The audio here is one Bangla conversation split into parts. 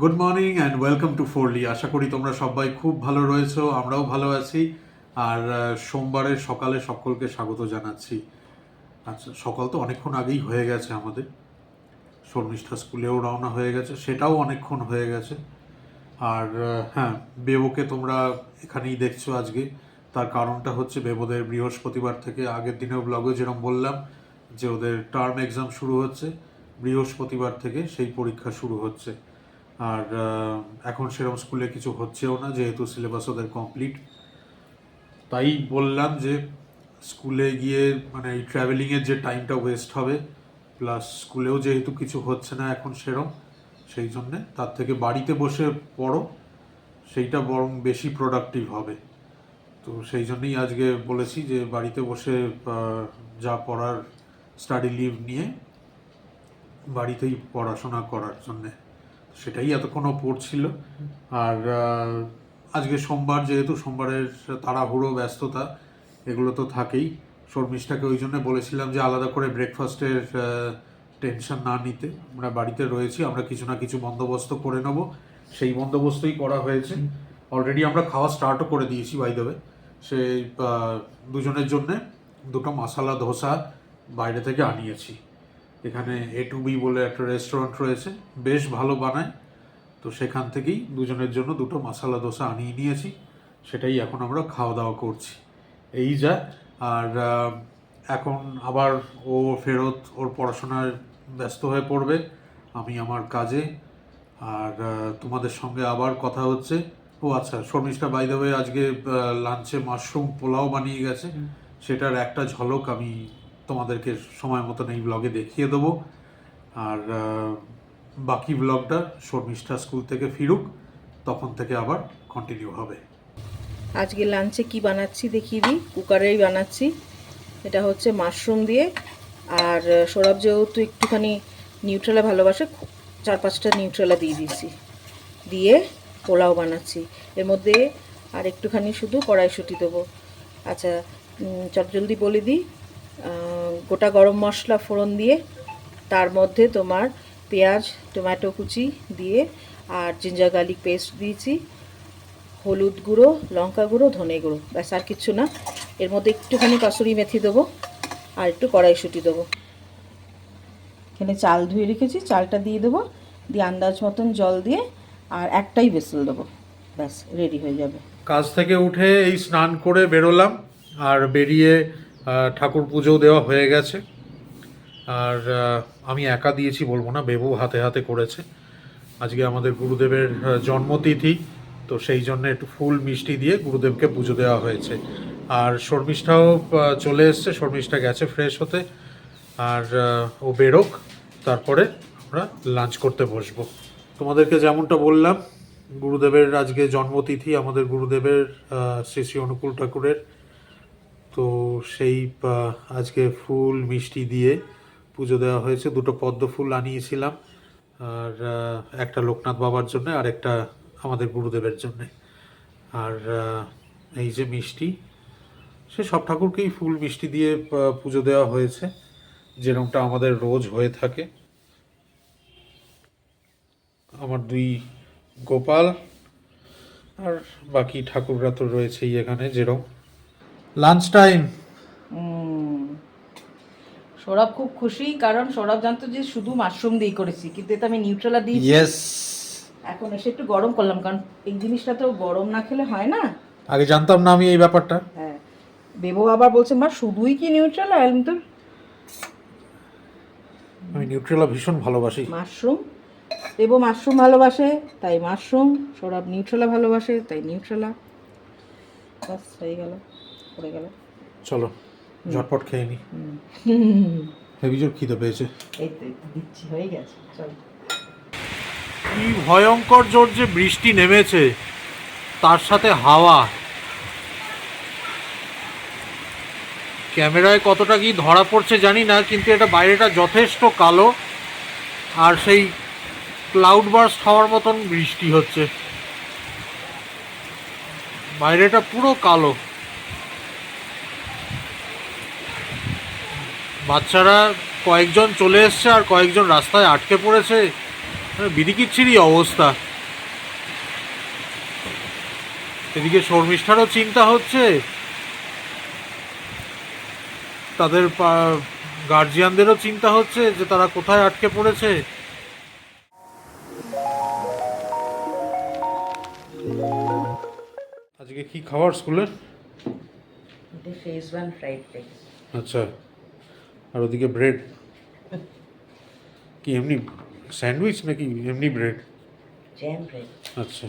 Good morning and welcome to ফোরলি। আশা করি তোমরা সবাই খুব ভালো রয়েছো, আমরাও ভালো আছি। আর সোমবারের সকালে সকলকে স্বাগত জানাচ্ছি। আচ্ছা, সকাল তো অনেকক্ষণ আগেই হয়ে গেছে আমাদের। শর্মিষ্ঠা স্কুলেও রওনা হয়ে গেছে, সেটাও অনেকক্ষণ হয়ে গেছে। আর হ্যাঁ, বেবোকে তোমরা এখানেই দেখছো আজকে। তার কারণটা হচ্ছে বেবোদের বৃহস্পতিবার থেকে, আগের দিনেও ব্লগে যেরকম বললাম যে ওদের টার্ম এক্সাম শুরু হচ্ছে, বৃহস্পতিবার থেকে সেই পরীক্ষা শুরু হচ্ছে। আর এখন সেরকম স্কুলে কিছু হচ্ছেও না, যেহেতু সিলেবাস ওদের কমপ্লিট। তাই বললাম যে স্কুলে গিয়ে মানে এই ট্রাভেলিংয়ের যে টাইমটা ওয়েস্ট হবে, প্লাস স্কুলেও যেহেতু কিছু হচ্ছে না এখন সেরকম, সেই জন্যে তার থেকে বাড়িতে বসে পড়ো, সেইটা বরং বেশি প্রোডাক্টিভ হবে। তো সেই জন্যই আজকে বলেছি যে বাড়িতে বসে যা পড়ার স্টাডি লিভ নিয়ে বাড়িতেই পড়াশোনা করার জন্যে। সেটাই এতক্ষণও পড়ছিল। আর আজকে সোমবার, যেহেতু সোমবারের তাড়াহুড়ো ব্যস্ততা এগুলো তো থাকেই। শর্মিষ্ঠাকে ওই জন্য বলেছিলাম যে আলাদা করে ব্রেকফাস্টের টেনশন না নিতে, আমরা বাড়িতে রয়েছি, আমরা কিছু না কিছু বন্দোবস্ত করে নেব। সেই বন্দোবস্তই করা হয়েছে। অলরেডি আমরা খাওয়া স্টার্টও করে দিয়েছি বাই দ্য ওয়ে। সেই দুজনের জন্যে দুটো মশালা ধোসা বাইরে থেকে আনিয়েছি। এখানে A2B বলে একটা রেস্টুরেন্ট রয়েছে, বেশ ভালো বানায়। তো সেখান থেকেই দুজনের জন্য দুটো মশালা ধোসা আনিয়ে নিয়েছি, সেটাই এখন আমরা খাওয়া দাওয়া করছি। এই যা। আর এখন আবার ও ফেরত ওর পড়াশোনায় ব্যস্ত হয়ে পড়বে, আমি আমার কাজে। আর তোমাদের সঙ্গে আবার কথা হচ্ছে। ও আচ্ছা, শর্মিষ্ঠা বাই দ্য ওয়ে আজকে লাঞ্চে মাশরুম পোলাও বানিয়ে গেছে, সেটার একটা ঝলক আমি তোমাদেরকে সময় মতন এই ব্লগে দেখিয়ে দেবো। আর বাকি ব্লগটা শর্মিষ্ঠা স্কুল থেকে ফিরুক, তখন থেকে আবার কন্টিনিউ হবে। আজকে লাঞ্চে কি বানাচ্ছি দেখিয়ে দিই। কুকারেই বানাচ্ছি। এটা হচ্ছে মাশরুম দিয়ে। আর সৌরভ যেহেতু একটুখানি নিউট্রেলা ভালোবাসে, 4-5টা নিউট্রেলা দিয়ে দিয়েছি, দিয়ে পোলাও বানাচ্ছি। এর মধ্যে আর একটুখানি শুধু কড়াইশুঁটি দেবো। আচ্ছা, চটজলদি বলে দিই। গোটা গরম মশলা ফোড়ন দিয়ে, তার মধ্যে তোমার পেঁয়াজ টমেটো কুচি দিয়ে, আর জিঞ্জার গার্লিক পেস্ট দিয়েছি, হলুদ গুঁড়ো, লঙ্কা গুঁড়ো, ধনে গুঁড়ো, ব্যাস আর কিচ্ছু না। এর মধ্যে একটুখানি কসুরি মেথি দেবো আর একটু কড়াইশুঁটি দেবো। এখানে চাল ধুয়ে রেখেছি, চালটা দিয়ে দেবো, দিয়ে আন্দাজ মতন জল দিয়ে আর একটাই হুইসেল দেবো, ব্যাস রেডি হয়ে যাবে। কাজ থেকে উঠে এই স্নান করে বেরোলাম, আর বেরিয়ে ঠাকুর পুজো দেওয়া হয়ে গেছে। আর আমি একা দিয়েছি বলবো না, বেবু হাতে হাতে করেছে। আজকে আমাদের গুরুদেবের জন্মতিথি, তো সেই জন্য একটু ফুল মিষ্টি দিয়ে গুরুদেবকে পুজো দেওয়া হয়েছে। আর শর্মিষ্ঠাও চলে এসছে, শর্মিষ্ঠা গেছে ফ্রেশ হতে। আর ও বেরোক, তারপরে আমরা লাঞ্চ করতে বসবো। তোমাদেরকে যেমনটা বললাম, গুরুদেবের আজকে জন্মতিথি, আমাদের গুরুদেবের শ্রী শ্রী অনুকূল ঠাকুরের। তো সেই আজকে ফুল মিষ্টি দিয়ে পুজো দেওয়া হয়েছে। দুটো পদ্ম ফুল আনিয়েছিলাম, আর একটা লোকনাথ বাবার জন্য আর একটা আমাদের গুরুদেবের জন্যে। আর এই যে মিষ্টি, সে সব ঠাকুরকেই ফুল মিষ্টি দিয়ে পুজো দেওয়া হয়েছে, যেরকমটা আমাদের রোজ হয়ে থাকে। আমার দুই গোপাল আর বাকি ঠাকুররা তো রয়েছেই এখানে। যেরকম লাঞ্চ টাইম, সৌরভ খুব খুশি, কারণ সৌরভ জানতো যে শুধু মাশরুম দিয়ে করেছি, কিন্তু এটা আমি নিউট্রেলা দিয়েছি। ইয়েস। এখন এসে একটু গরম করলাম, কারণ এই জিনিসটা তো গরম না খেলে হয় না। আগে জানতাম না আমি এই ব্যাপারটা। হ্যাঁ, বেবো আবার বলছে মা শুধুই কি নিউট্রেলা, তো আমি নিউট্রেলা ভীষণ ভালোবাসি। মাশরুম, দেবো মাশরুম ভালোবাসে তাই মাশরুম, সৌরভ নিউট্রেলা ভালোবাসে তাই নিউট্রেলা, বাস হয়ে গেল, পড়ে গেল। চলো ঝটপট খেয়ে নি, হেভি জোর খিদে পেয়েছে। এই তো দিচ্ছি, হয়ে গেছে, চল। কি ভয়ঙ্কর জোর যে বৃষ্টি নেমেছে, তার সাথে হাওয়া। ক্যামেরায় কতটা কি ধরা পড়ছে জানি না, কিন্তু এটা বাইরেটা যথেষ্ট কালো, আর সেই ক্লাউড বার্স্ট হওয়ার মতন বৃষ্টি হচ্ছে। বাইরেটা পুরো কালো। বাচ্চারা কয়েকজন চলে এসছে আর কয়েকজন রাস্তায় আটকে পড়েছে, বিদিকিচ্ছিরই অবস্থা। এদিকে শর্মিষ্ঠারও চিন্তা হচ্ছে, তাদের গার্জিয়ানদেরও চিন্তা হচ্ছে যে তারা কোথায় আটকে পড়েছে। আজকে কি খাবার স্কুলের? এটা শেজওয়ান ফ্রাইড রাইস। আচ্ছা, আর ওদিকে ব্রেড কি এমনি স্যান্ডউইচ নাকি এমনি ব্রেড? Jam bread. আচ্ছা,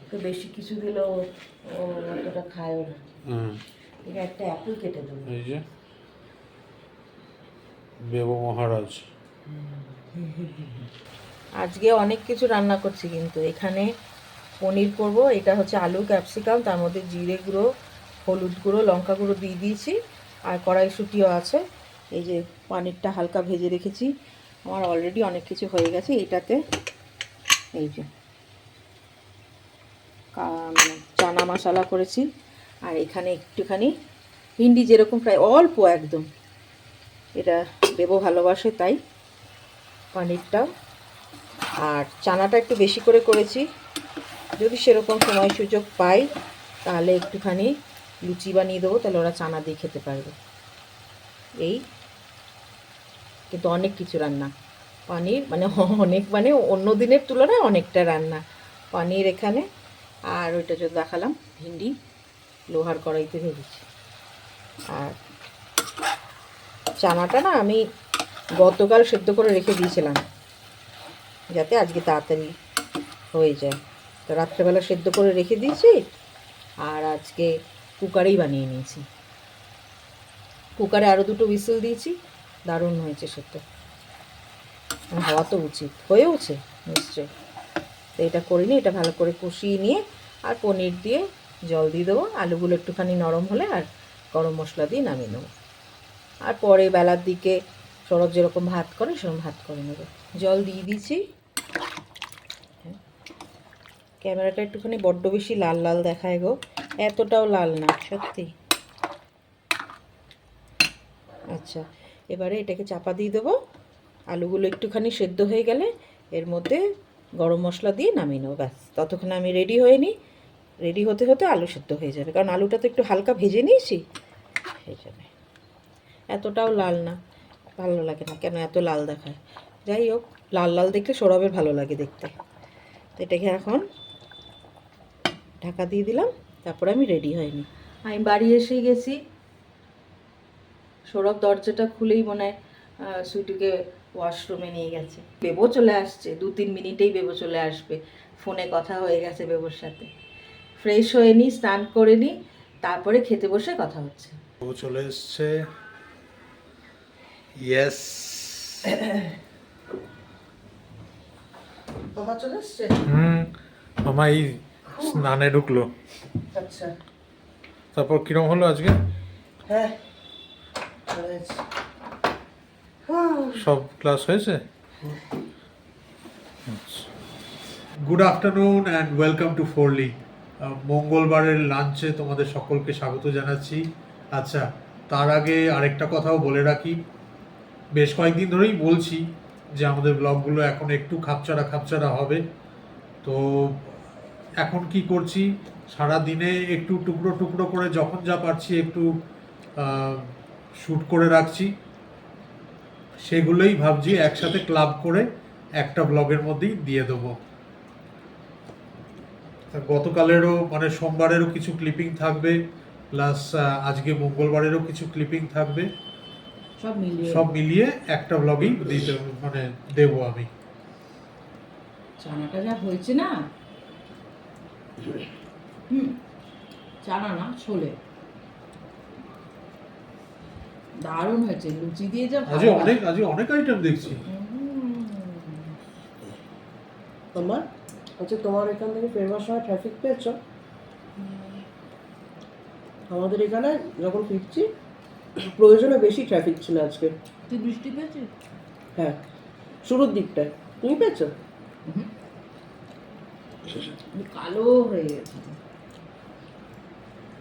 তো বেশি কিছু দিলেও ও অতটা খায়ও না। হ্যাঁ, এটা একটা অ্যাপেল কেটে দেবো। এই যে দেব মহারাজ। আজকে অনেক কিছু রান্না করছি, কিন্তু এখানে পনির করব। এটা হচ্ছে আলু ক্যাপসিকাম, তার মধ্যে জিরে গুঁড়ো, হলুদ গুঁড়ো, লঙ্কা গুঁড়ো দিয়ে দিয়েছি, আর কড়াইশুঁটিও আছে। এই যে পনিরটা হালকা ভেজে রেখেছি, আমার অলরেডি অনেক কিছু হয়ে গেছে। এটাতে এই যে মানে চানা মশলা করেছি, আর এখানে একটুখানি ভিন্ডি, যেরকম প্রায় অল্প একদম, এটা দেবো ভালোবাসে তাই পনিরটা। আর চানাটা একটু বেশি করে করেছি, যদি সেরকম সময় সুযোগ পাই তাহলে একটুখানি লুচি বানিয়ে দেবো, তাহলে ওরা চানা দিয়ে খেতে পারবে। এই কিন্তু অনেক কিছু রান্না, পনির মানে অনেক, মানে অন্য দিনের তুলনায় অনেকটা রান্না। পনির এখানে, আর ওইটা যদি দেখালাম ভিন্ডি লোহার কড়াইতে ভেজেছি। আর চানাটা না আমি গতকাল সেদ্ধ করে রেখে দিয়েছিলাম, যাতে আজকে তাড়াতাড়ি হয়ে যায়। তো রাত্রেবেলা সেদ্ধ করে রেখে দিয়েছি, আর আজকে কুকারেই বানিয়ে নিয়েছি। কুকারে আরও 2টো হুইসেল দিয়েছি, দারুণ হয়েছে সেদ্ধ। হওয়া তো উচিত, হয়েওছে নিশ্চয়। তো এটা করিনি, এটা ভালো করে কষিয়ে নিয়ে আর পনির দিয়ে জল দিয়ে দেবো। আলুগুলো একটুখানি নরম হলে আর গরম মশলা দিয়ে নামিয়ে নেবো। আর পরে বেলার দিকে সৌরভ যেরকম ভাত করে সেরকম ভাত করে নেবে। জল দিয়ে দিয়েছি। ক্যামেরাটা একটুখানি বড্ড বেশি লাল লাল দেখায় গো, এতটাও লাল না সত্যি। আচ্ছা, এবারে এটাকে চাপা দিয়ে দেবো। আলুগুলো একটুখানি সেদ্ধ হয়ে গেলে এর মধ্যে গরম মশলা দিয়ে নামিয়ে নেবো, ব্যাস। ততক্ষণে আমি রেডি হয়ে নিই, রেডি হতে হতে আলু সেদ্ধ হয়ে যাবে, কারণ আলুটা তো একটু হালকা ভেজে নিয়েছি হয়ে যাবে। এতটাও লাল না, ভালো লাগে না, কেন এত লাল দেখায়। যাই হোক, লাল লাল দেখলে সৌরভের ভালো লাগে দেখতে। তো এটাকে এখন ঢাকা দিয়ে দিলাম, তারপরে আমি রেডি হয়নি। আমি বাড়ি এসেই গেছি, সৌরভ দরজাটা খুলেই মনে হয় সুইটুকে ওয়াশরুমে নিয়ে গেছে। বেবো চলে আসছে, 2-3 মিনিটেই বেবো চলে আসবে। ফোনে কথা হয়ে গেছে বেবোর সাথে। ফ্রেশ হয়ে নিই, স্নান করে নিই, তারপরে খেতে বসে কথা হচ্ছে। ও চলে এসছে, ইয়েস। বাবা চলে এসছে? মামা এই স্নানে ঢুকলো। আচ্ছা, তারপর কিরম হলো আজকে? হ্যাঁ সব ক্লাস হয়েছে? Good afternoon and welcome to ফোরলি। মঙ্গলবারের লাঞ্চে তোমাদের সকলকে স্বাগত জানাচ্ছি। আচ্ছা, তার আগে আরেকটা কথাও বলে রাখি, বেশ কয়েকদিন ধরেই বলছি যে আমাদের ব্লগগুলো এখন একটু খাপছাড়া খাপছাড়া হবে। তো এখন কি করছি, সারা দিনে একটু টুকরো টুকরো করে যখন যা পারছি একটু শ্যুট করে রাখছি, সেগুলোই ভাবছি একসাথে ক্লাব করে একটা ব্লগের মধ্যেই দিয়ে দেবো। গতকালেরও মানে সোমবারেরও কিছু ক্লিপিং থাকবে, প্লাস আজকে মঙ্গলবারেরও কিছু ক্লিপিং থাকবে, সব মিলিয়ে একটা ব্লগই দিতে মানে দেবো আমি। চানাটা যা হয়েছে না, চানা না ছোলে, দারুণ হয়েছে। লুচি দিয়ে যা আজকে অনেক আইটেম দেখছি। তোমার আচ্ছা, তোমার এখান থেকে ফেরবার সময় ট্রাফিক পেয়েছ? আমাদের এখানে যখন ফিরছি প্রয়োজনে বেশি ট্রাফিক ছিল আজকে। তুই বৃষ্টি পেয়েছিস? হ্যাঁ, শুরুর দিকটায়। তুমি পেয়েছো? কালো হয়ে গেছে,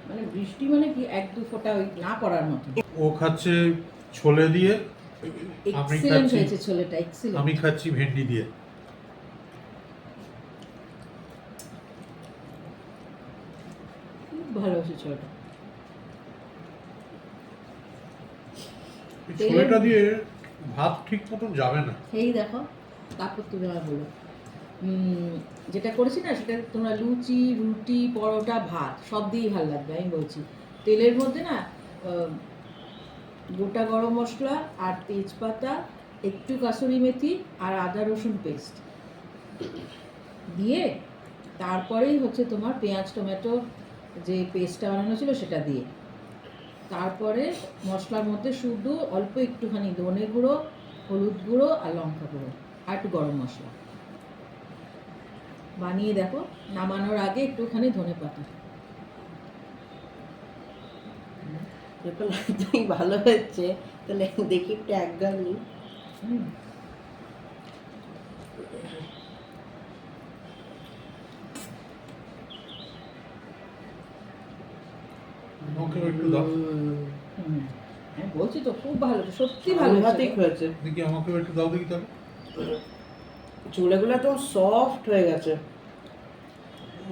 মানে বৃষ্টি মানে কি 1-2 ফোঁটা ওই না পড়ার মতো। ও খাচ্ছে ছোলে দিয়ে, আমি এক্সিলেন্ট খাচ্ছি হয়েছে ছোলেটা, এক্সিলেন্ট। আমি খাচ্ছি ভেন্ডি দিয়ে। ভালোবাসি ছোলাটা। এই ছোলাটা দিয়ে ভাত ঠিক মতন যাবে না। এই দেখো, তারপর তুমি আমার বলো, যেটা করেছি না সেটা তোমরা লুচি, রুটি, পরোটা, ভাত সব দিয়েই ভালো লাগবে। আমি বলছি তেলের মধ্যে না গোটা গরম মশলা আর তেজপাতা, একটু কাসুরি মেথি আর আদা রসুন পেস্ট দিয়ে তারপরেই হচ্ছে তোমার পেঁয়াজ টমেটো যে পেস্টটা বানানো ছিল সেটা দিয়ে, তারপরে মশলার মধ্যে শুধু অল্প একটুখানি ধনে গুঁড়ো, হলুদ গুঁড়ো আর লঙ্কা গুঁড়ো আর একটু গরম মশলা বানিয়ে দেখো, নামানোর আগে একটুখানি ধনে পাতা। যখন একদমই ভালো হচ্ছে তাহলে দেখি একটু এক গাল নিই। আমাকে একটু দাও। আমি বলছি তো খুব ভালো, সত্যি ভালো সাংঘাতিক হয়েছে। দেখি আমাকে একটু দাও দেখি তাহলে। চুলেগুলো একদম সফট হয়ে গেছে।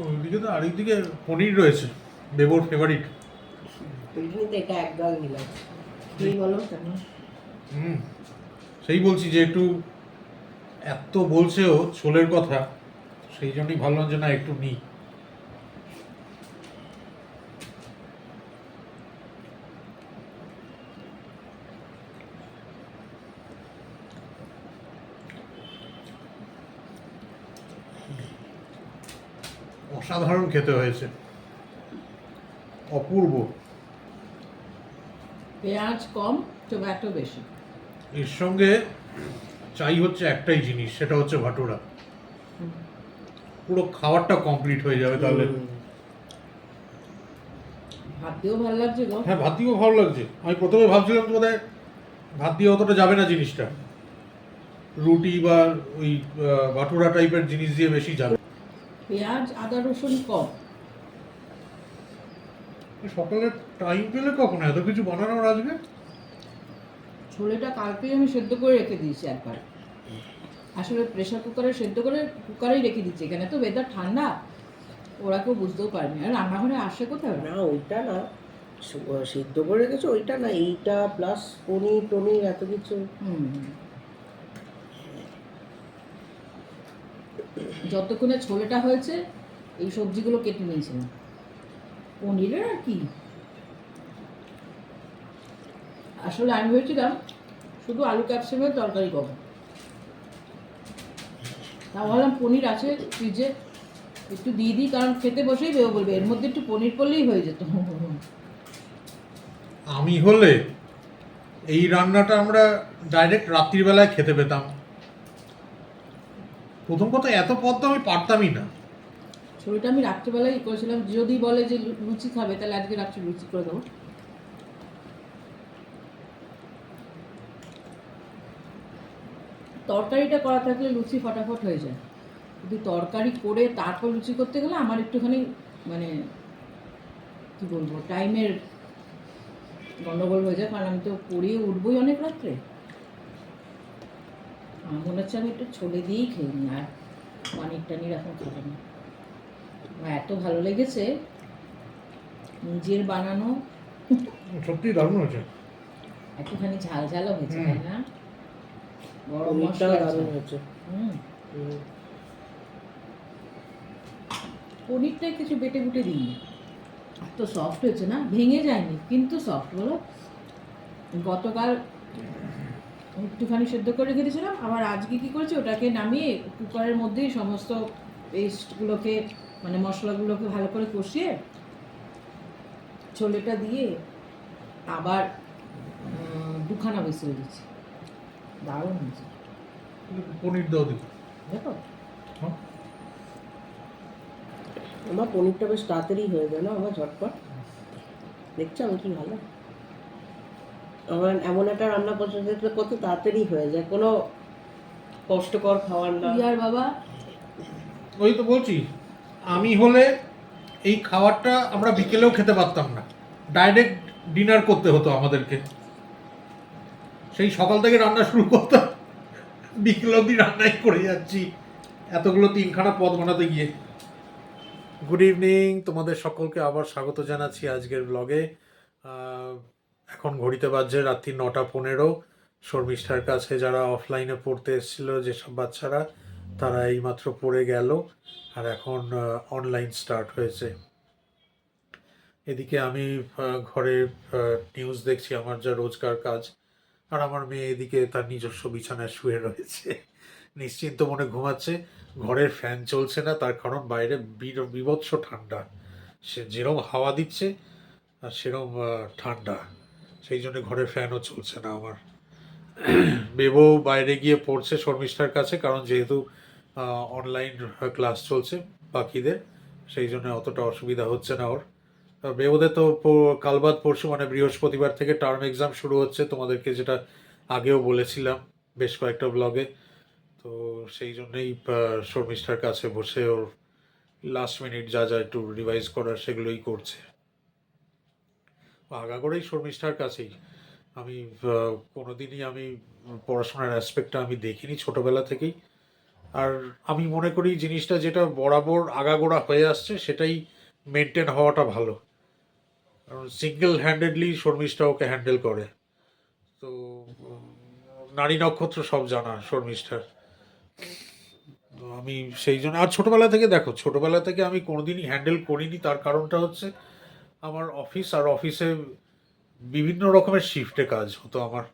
ওইদিকে তো আরেকদিকে পনির রয়েছে, বেবোর ফেভারিট। ওই জন্যই তো এটা এক গাল নিলাম। কি বলো কেমন? সেই বলছি যে একটু এত বলছে ও ছোলের কথা, সেই জন্যই ভাবলাম যে না একটু নিই। অসাধারণ খেতে হয়েছে, অপূর্ব। পেঁয়াজ কম, টমেটো বেশি। এর সঙ্গে চাই হচ্ছে একটাই জিনিস, সেটা হচ্ছে ভাটুরা। পুরো খাবারটা কমপ্লিট হয়ে যাবে তাহলে। ভাত দিয়েও ভালো লাগছে গো। হ্যাঁ, ভাত দিয়েও ভালো লাগছে। আমি প্রথমে ভাবছিলাম তো বোধহয় ভাত দিয়ে অতটা যাবে না জিনিসটা, রুটি বা ওই ভাটুরা টাইপের জিনিস দিয়ে বেশি যাবে। পেঁয়াজ আদা রসুন কম। সকালে টাইম পেলে কখন এত কিছু বানানোর আজকে? ছোলেটা কালকেই আমি সেদ্ধ করে রেখে দিয়েছি একবার। আসলে প্রেসার কুকারে সেদ্ধ করে কুকারেই রেখে দিচ্ছি, এখানে তো ওয়েদার ঠান্ডা, ওরা কেউ বুঝতেও পারেনি। আর রান্নাঘরে আসে কোথায় ওরা? না ওইটা না, সিদ্ধ করে রেখেছো ওইটা না, এইটা প্লাস পনির টনির এত কিছু। যতক্ষণে ছোলেটা হয়েছে এই সবজিগুলো কেটে নিয়েছিলাম। পনিরের আর কি, আসলে আমি ভেবেছিলাম শুধু আলু ক্যাপসিকামের তরকারি করবো, তা ভাবলাম পনির আছে ফ্রিজে, একটু দিয়ে দিই, কারণ খেতে বসেই বেও বলবে এর মধ্যে একটু পনির করলেই হয়ে যেত। আমি হলে এই রান্নাটা আমরা ডাইরেক্ট রাত্রিবেলায় খেতে পেতাম। প্রথম কথা এত পদ তো আমি পারতামই না। ছোলটা আমি রাত্রিবেলায় করেছিলাম, যদি বলে যে লুচি খাবে তাহলে আজকে রাত্রে লুচি করে দেবো। তরকারিটা করা থাকলে লুচি ফটাফট হয়ে যায়, যদি তরকারি করে তারপর লুচি করতে গেলে আমার একটুখানি মানে কি বলবো টাইমের গন্ডগোল হয়ে যায়, কারণ আমি তো পড়িয়ে উঠবোই অনেক রাত্রে। আমার মনে হচ্ছে আমি একটু ছোলে দিয়েই খেয়ে নিই, আর পনির টানির এখন খাবো না। আমার এত ভালো লেগেছে, নিজের বানানো, সত্যি দারুণ হয়েছে। একটুখানি ঝাল ঝালও হয়েছে তাই না? গরম পনিরটাও মশলা দারুণ হয়েছে। পনিরটাই কিছু বেটে বুটে দিই, তো সফট হয়েছে না, ভেঙে যায়নি কিন্তু সফট। বলো, গতকাল একটুখানি সেদ্ধ করে রেখে দিয়েছিলাম, আবার আজকে কী করেছি ওটাকে নামিয়ে কুকারের মধ্যেই সমস্ত পেস্টগুলোকে মানে মশলাগুলোকে ভালো করে কষিয়ে ছোলেটা দিয়ে আবার দুখানা বিসিল দিচ্ছি, দারুণ হয়েছে। পনির দাও দেখি। দেখো আমার পনিরটা বেশ তাড়াতাড়ি হয়ে যায় না, আমার ঝটপট। দেখছো আমি কি ভালো, আমার এমন একটা রান্না পছন্দ দেখলে কত তাড়াতাড়ি হয়ে যায়, কোনো কষ্টকর খাবার না। আর বাবা ওই তো বলছি, আমি হলে এই খাবারটা আমরা বিকেলেও খেতে পারতাম না, ডাইরেক্ট ডিনার করতে হতো আমাদেরকে। সেই সকাল থেকে রান্না শুরু করতাম, বিকেল অবধি রান্নাই করে যাচ্ছি, এতগুলো তিনখানা পদ বানাতে গিয়ে। গুড ইভিনিং, তোমাদের সকলকে আবার স্বাগত জানাচ্ছি আজকের ব্লগে। এখন ঘড়িতে বাজছে রাত্রি 9:15। শর্মিষ্ঠার কাছে যারা অফলাইনে পড়তে এসেছিল, যেসব বাচ্চারা, তারা এইমাত্র পড়ে গেল, আর এখন অনলাইন স্টার্ট হয়েছে। এদিকে আমি ঘরে নিউজ দেখছি, আমার যা রোজকার কাজ, আর আমার মেয়ে এদিকে তার নিজস্ব বিছানায় শুয়ে রয়েছে, নিশ্চিন্ত মনে ঘুমাচ্ছে। ঘরের ফ্যান চলছে না, তার কারণ বাইরে বীভৎস ঠান্ডা, সে যেরকম হাওয়া দিচ্ছে আর সেরকম ঠান্ডা, সেই জন্য ঘরের ফ্যানও চলছে না আমার। বেবো বাইরে গিয়ে পড়ছে শর্মিষ্ঠার কাছে, কারণ যেহেতু অনলাইন ক্লাস চলছে বাকিদের, সেই জন্য অতটা অসুবিধা হচ্ছে না ওর। বেবোদের তো কাল বাদ পরশু মানে বৃহস্পতিবার থেকে টার্ম এক্সাম শুরু হচ্ছে, তোমাদেরকে যেটা আগেও বলেছিলাম বেশ কয়েকটা ব্লগে। তো সেই জন্যই শর্মিষ্ঠার কাছে বসে ওর লাস্ট মিনিট যা যা একটু রিভাইজ করার সেগুলোই করছে। আগাগোড়াই শর্মিষ্ঠার কাছেই আমি কোনোদিনই আমি পড়াশোনার অ্যাসপেক্টটা আমি দেখিনি ছোটোবেলা থেকেই। আর আমি মনে করি জিনিসটা যেটা বরাবর আগাগোড়া হয়ে আসছে সেটাই মেনটেন হওয়াটা ভালো, কারণ সিঙ্গেল হ্যান্ডেডলি শর্মিষ্ঠা ওকে হ্যান্ডেল করে। তো নারী নক্ষত্র সব জানা শর্মিষ্ঠার। তো আমি সেই জন্য, আর ছোটোবেলা থেকে দেখো, ছোটোবেলা থেকে আমি কোনোদিনই হ্যান্ডেল করিনি, তার কারণটা হচ্ছে আমার অফিস, আর অফিসে বিভিন্ন রকমের শিফটে কাজ হতো আমার।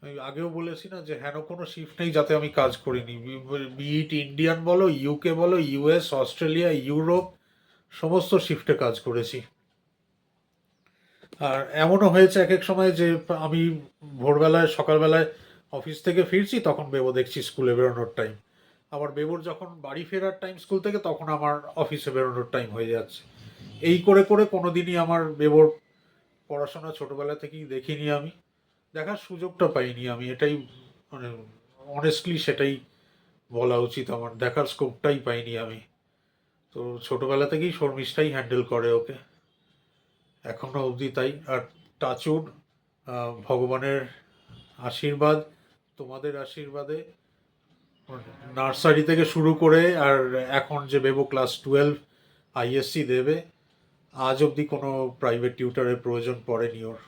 আমি আগেও বলেছি না যে হেন কোনো শিফট নেই যাতে আমি কাজ করিনি, বিইট ইন্ডিয়ান বলো, ইউকে বলো, ইউএস, অস্ট্রেলিয়া, ইউরোপ, সমস্ত শিফটে কাজ করেছি। আর এমনও হয়েছে এক এক সময় যে আমি ভোরবেলায় সকালবেলায় অফিস থেকে ফিরছি, তখন বেবো দেখছি স্কুলে বেরোনোর টাইম, আবার বেবোর যখন বাড়ি ফেরার টাইম স্কুল থেকে, তখন আমার অফিসে বেরোনোর টাইম হয়ে যাচ্ছে। এই করে করে কোনো দিনই আমার বেবোর পড়াশোনা ছোটোবেলা থেকেই দেখিনি, আমি দেখার সুযোগটা পাইনি। আমি এটাই মানে অনেস্টলি সেটাই বলা উচিত, আমার দেখার স্কোপটাই পাইনি আমি। তো ছোটোবেলা থেকেই শর্মিষ্ঠাই হ্যান্ডেল করে ওকে, এখনও অবধি তাই। আর টাচউড, ভগবানের আশীর্বাদ, তোমাদের আশীর্বাদে, নার্সারি থেকে শুরু করে আর এখন যে বেবো ক্লাস 12 আইএসসি দেবে, আজ অবধি কোনো প্রাইভেট টিউটারের প্রয়োজন পড়েনি ওর।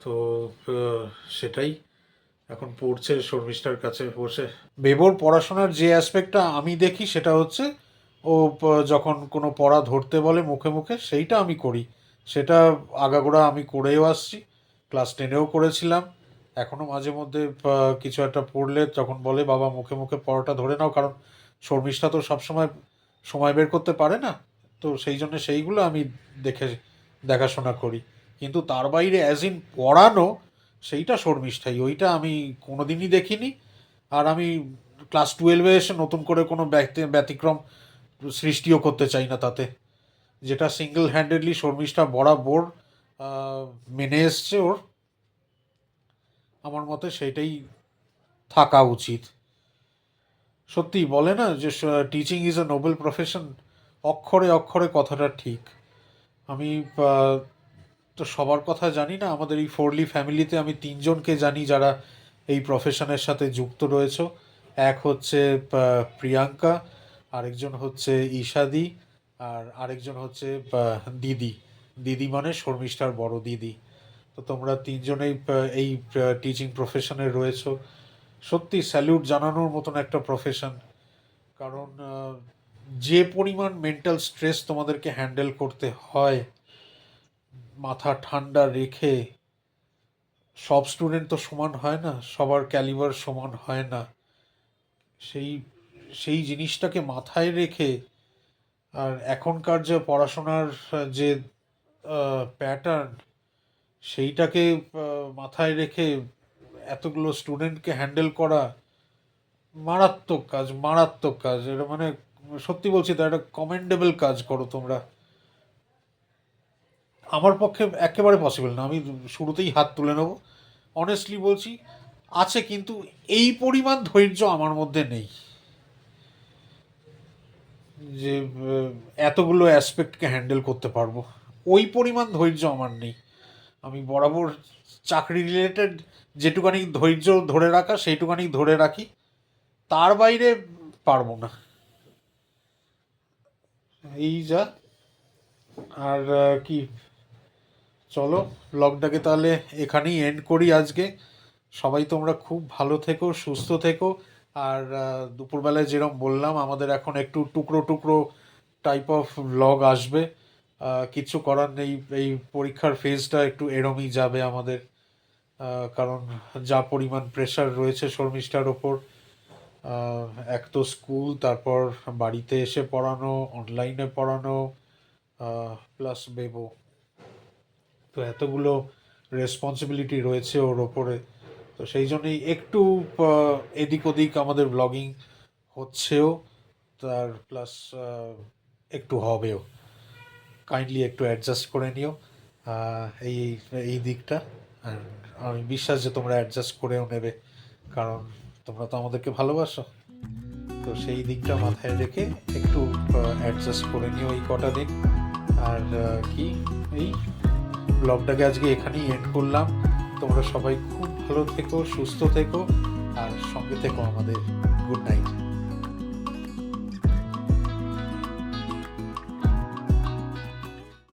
তো সেটাই এখন পড়ছে শর্মিষ্ঠার কাছে বসে। বেবোর পড়াশোনার যে অ্যাসপেক্টটা আমি দেখি সেটা হচ্ছে, ও যখন কোনো পড়া ধরতে বলে মুখে মুখে, সেইটা আমি করি, সেটা আগাগোড়া আমি করেও আসছি, ক্লাস 10-এও করেছিলাম। এখনও মাঝে মধ্যে কিছু একটা পড়লে তখন বলে বাবা মুখে মুখে পড়াটা ধরে নাও, কারণ শর্মিষ্ঠা তো সবসময় সময় বের করতে পারে না, তো সেই জন্য সেইগুলো আমি দেখাশোনা করি। কিন্তু তার বাইরে অ্যাজ ইন পড়ানো, সেইটা শর্মিষ্ঠাই, ওইটা আমি কোনোদিনই দেখিনি। আর আমি ক্লাস 12-এ এসে নতুন করে কোনো ব্যতিক্রম সৃষ্টিও করতে চাই না তাতে। যেটা সিঙ্গেল হ্যান্ডেডলি শর্মিষ্ঠা বরাবর মেনে এসছে ওর, আমার মতে সেইটাই থাকা উচিত। সত্যি বলে না যে teaching is a noble profession, অক্ষরে অক্ষরে কথাটা ঠিক। আমি তো সবার কথা জানি না, আমাদের এই ফোরলি ফ্যামিলিতে আমি 3জনকে জানি যারা এই প্রফেশনের সাথে যুক্ত রয়েছে। এক হচ্ছে প্রিয়াঙ্কা, আরেকজন হচ্ছে ঈশাদি, আর আরেকজন হচ্ছে দিদি। দিদি মানে শর্মিষ্ঠার বড় দিদি। তো তোমরা 3জনেই এই টিচিং প্রফেশনে রয়েছো। সত্যি স্যালিউট জানানোর মতন একটা প্রফেশন, কারণ যে পরিমাণ মেন্টাল স্ট্রেস তোমাদেরকে হ্যান্ডেল করতে হয়, মাথা ঠান্ডা রেখে, সব স্টুডেন্ট তো সমান হয় না, সবার ক্যালিবার সমান হয় না, সেই সেই জিনিসটাকে মাথায় রেখে, আর এখনকার যে পড়াশোনার যে প্যাটার্ন, সেইটাকে মাথায় রেখে এতগুলো স্টুডেন্টকে হ্যান্ডেল করা মারাত্মক কাজ, মারাত্মক কাজ। এটা মানে সত্যি বলছি তো, একটা কমেন্ডেবল কাজ করো তোমরা। আমার পক্ষে একেবারে পসিবল না, আমি শুরুতেই হাত তুলে নেব, অনেস্টলি বলছি। আছে, কিন্তু এই পরিমাণ ধৈর্য আমার মধ্যে নেই যে এতগুলো অ্যাসপেক্টকে হ্যান্ডেল করতে পারবো, ওই পরিমাণ ধৈর্য আমার নেই। আমি বরাবর চাকরি রিলেটেড যেটুকানি ধৈর্য ধরে রাখা সেইটুকানি ধরে রাখি, তার বাইরে পারবো না। এই যা। আর কি, চলো ব্লগটাকে তাহলে এখানেই এন্ড করি আজকে। সবাই তোমরা খুব ভালো থেকো, সুস্থ থেকো। আর দুপুরবেলায় যেরকম বললাম, আমাদের এখন একটু টুকরো টুকরো টাইপ অফ ব্লগ আসবে। কিছু করার নেই, এই পরীক্ষার ফেজটা একটু এরমই যাবে আমাদের। কারণ যা পরিমাণ প্রেশার রয়েছে শর্মিষ্ঠার ওপর, এক তো স্কুল, তারপর বাড়িতে এসে পড়ানো, অনলাইনে পড়ানো, প্লাস বেবো, তো এতগুলো রেসপন্সিবিলিটি রয়েছে ওর ওপরে। তো সেই জন্যই একটু এদিক ওদিক আমাদের ব্লগিং হচ্ছেও, তার প্লাস একটু হবেও। কাইন্ডলি একটু অ্যাডজাস্ট করে নিও এই এই দিকটা। আর আমি বিশ্বাস যে তোমরা অ্যাডজাস্ট করেও নেবে, কারণ তোমরা তো আমাদেরকে ভালোবাসো। তো সেই দিকটা মাথায় রেখে একটু অ্যাডজাস্ট করে নিও এই কটা দিন। আর কি, এই ব্লগটাকে আজকে এখানেই এন্ড করলাম। তোমরা সবাই খুব ভালো থেকো, সুস্থ থেকো, আর সঙ্গে থেকো আমাদের। Good night.